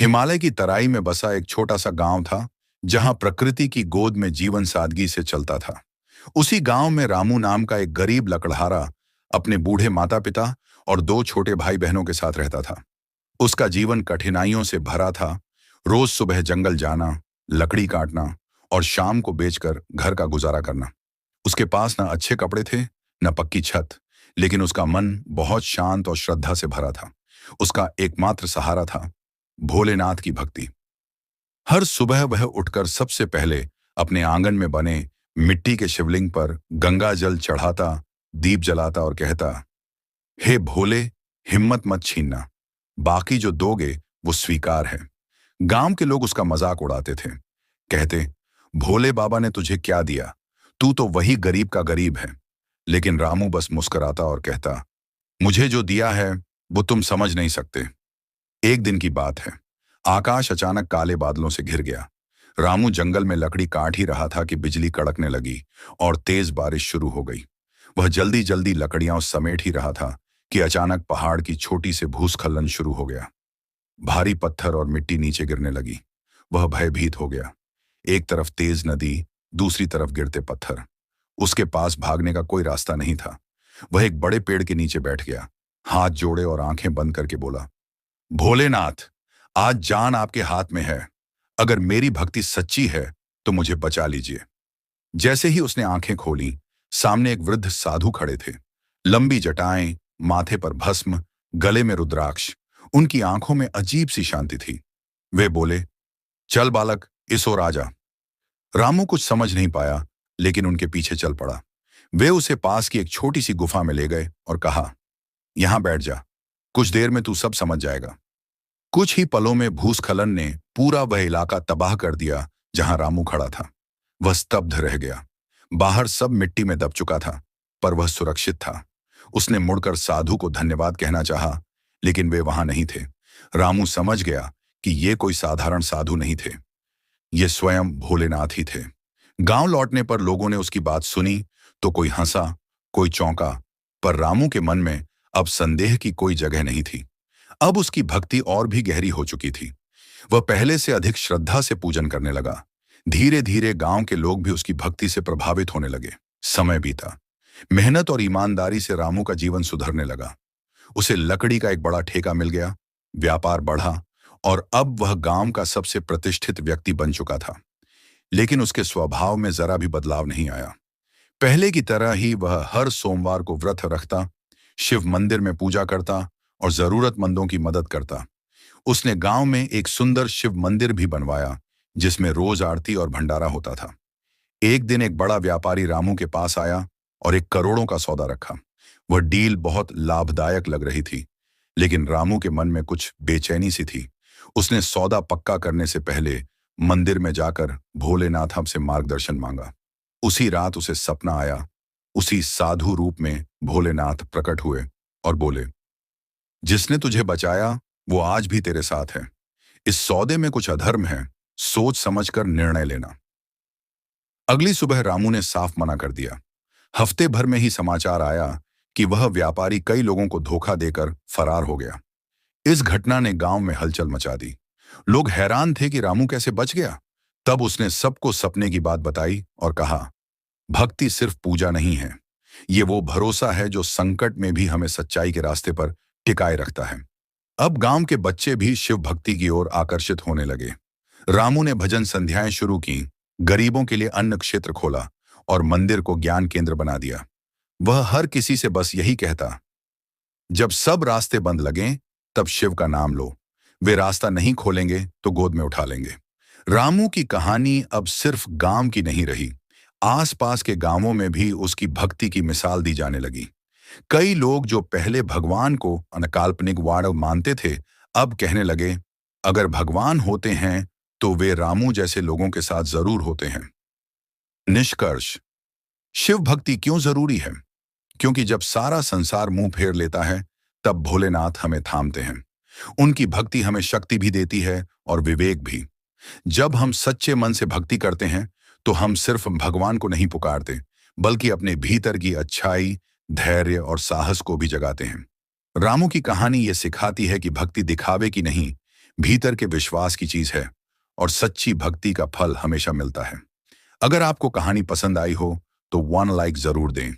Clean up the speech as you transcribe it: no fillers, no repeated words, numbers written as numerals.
हिमालय की तराई में बसा एक छोटा सा गांव था, जहां प्रकृति की गोद में जीवन सादगी से चलता था। उसी गांव में रामू नाम का एक गरीब लकड़हारा अपने बूढ़े माता पिता और दो छोटे भाई बहनों के साथ रहता था। उसका जीवन कठिनाइयों से भरा था। रोज सुबह जंगल जाना, लकड़ी काटना और शाम को बेचकर घर का गुजारा करना। उसके पास न अच्छे कपड़े थे, न पक्की छत, लेकिन उसका मन बहुत शांत और श्रद्धा से भरा था। उसका एकमात्र सहारा था भोलेनाथ की भक्ति। हर सुबह वह उठकर सबसे पहले अपने आंगन में बने मिट्टी के शिवलिंग पर गंगा जल चढ़ाता, दीप जलाता और कहता, हे भोले, हिम्मत मत छीनना, बाकी जो दोगे वो स्वीकार है। गांव के लोग उसका मजाक उड़ाते थे, कहते, भोले बाबा ने तुझे क्या दिया, तू तो वही गरीब का गरीब है। लेकिन रामू बस मुस्कुराता और कहता, मुझे जो दिया है वो तुम समझ नहीं सकते। एक दिन की बात है, आकाश अचानक काले बादलों से घिर गया। रामू जंगल में लकड़ी काट ही रहा था कि बिजली कड़कने लगी और तेज बारिश शुरू हो गई। वह जल्दी जल्दी लकड़ियां समेट ही रहा था कि अचानक पहाड़ की छोटी से भूस्खलन शुरू हो गया। भारी पत्थर और मिट्टी नीचे गिरने लगी। वह भयभीत हो गया। एक तरफ तेज नदी, दूसरी तरफ गिरते पत्थर। उसके पास भागने का कोई रास्ता नहीं था। वह एक बड़े पेड़ के नीचे बैठ गया, हाथ जोड़े और आंखें बंद करके बोला, भोलेनाथ, आज जान आपके हाथ में है। अगर मेरी भक्ति सच्ची है तो मुझे बचा लीजिए। जैसे ही उसने आंखें खोली, सामने एक वृद्ध साधु खड़े थे। लंबी जटाएं, माथे पर भस्म, गले में रुद्राक्ष। उनकी आंखों में अजीब सी शांति थी। वे बोले, चल बालक, इस ओर आ जा। रामू कुछ समझ नहीं पाया, लेकिन उनके पीछे चल पड़ा। वे उसे पास की एक छोटी सी गुफा में ले गए और कहा, यहां बैठ जा, कुछ देर में तू सब समझ जाएगा। कुछ ही पलों में भूस्खलन ने पूरा वह इलाका तबाह कर दिया जहां रामू खड़ा था। वह स्तब्ध रह गया। बाहर सब मिट्टी में दब चुका था, पर वह सुरक्षित था। उसने मुड़कर साधु को धन्यवाद कहना चाहा, लेकिन वे वहां नहीं थे। रामू समझ गया कि ये कोई साधारण साधु नहीं थे, ये स्वयं भोलेनाथ ही थे। गांव लौटने पर लोगों ने उसकी बात सुनी तो कोई हंसा, कोई चौंका, पर रामू के मन में अब संदेह की कोई जगह नहीं थी। अब उसकी भक्ति और भी गहरी हो चुकी थी। वह पहले से अधिक श्रद्धा से पूजन करने लगा। धीरे धीरे गांव के लोग भी उसकी भक्ति से प्रभावित होने लगे। समय बीता। मेहनत और ईमानदारी से रामू का जीवन सुधरने लगा। उसे लकड़ी का एक बड़ा ठेका मिल गया, व्यापार बढ़ा और अब वह गांव का सबसे प्रतिष्ठित व्यक्ति बन चुका था। लेकिन उसके स्वभाव में जरा भी बदलाव नहीं आया। पहले की तरह ही वह हर सोमवार को व्रत रखता, शिव मंदिर में पूजा करता और जरूरतमंदों की मदद करता। उसने गांव में एक सुंदर शिव मंदिर भी बनवाया, जिसमें रोज आरती और भंडारा होता था। एक दिन एक बड़ा व्यापारी रामू के पास आया और एक करोड़ों का सौदा रखा। वह डील बहुत लाभदायक लग रही थी, लेकिन रामू के मन में कुछ बेचैनी सी थी। उसने सौदा पक्का करने से पहले मंदिर में जाकर भोलेनाथ से मार्गदर्शन मांगा। उसी रात उसे सपना आया। उसी साधु रूप में भोलेनाथ प्रकट हुए और बोले, जिसने तुझे बचाया वो आज भी तेरे साथ है। इस सौदे में कुछ अधर्म है, सोच समझकर निर्णय लेना। अगली सुबह रामू ने साफ मना कर दिया। हफ्ते भर में ही समाचार आया कि वह व्यापारी कई लोगों को धोखा देकर फरार हो गया। इस घटना ने गांव में हलचल मचा दी। लोग हैरान थे कि रामू कैसे बच गया। तब उसने सबको सपने की बात बताई और कहा, भक्ति सिर्फ पूजा नहीं है, ये वो भरोसा है जो संकट में भी हमें सच्चाई के रास्ते पर टिकाए रखता है। अब गांव के बच्चे भी शिव भक्ति की ओर आकर्षित होने लगे। रामू ने भजन संध्याएं शुरू की, गरीबों के लिए अन्न क्षेत्र खोला और मंदिर को ज्ञान केंद्र बना दिया। वह हर किसी से बस यही कहता, जब सब रास्ते बंद लगें तब शिव का नाम लो, वे रास्ता नहीं खोलेंगे तो गोद में उठा लेंगे। रामू की कहानी अब सिर्फ गांव की नहीं रही, आसपास के गांवों में भी उसकी भक्ति की मिसाल दी जाने लगी। कई लोग जो पहले भगवान को अनकाल्पनिक वाण मानते थे, अब कहने लगे, अगर भगवान होते हैं तो वे रामू जैसे लोगों के साथ जरूर होते हैं। निष्कर्ष, शिव भक्ति क्यों जरूरी है? क्योंकि जब सारा संसार मुंह फेर लेता है, तब भोलेनाथ हमें थामते हैं। उनकी भक्ति हमें शक्ति भी देती है और विवेक भी। जब हम सच्चे मन से भक्ति करते हैं तो हम सिर्फ भगवान को नहीं पुकारते, बल्कि अपने भीतर की अच्छाई, धैर्य और साहस को भी जगाते हैं। रामू की कहानी ये सिखाती है कि भक्ति दिखावे की नहीं, भीतर के विश्वास की चीज है और सच्ची भक्ति का फल हमेशा मिलता है। अगर आपको कहानी पसंद आई हो तो 1 लाइक जरूर दें।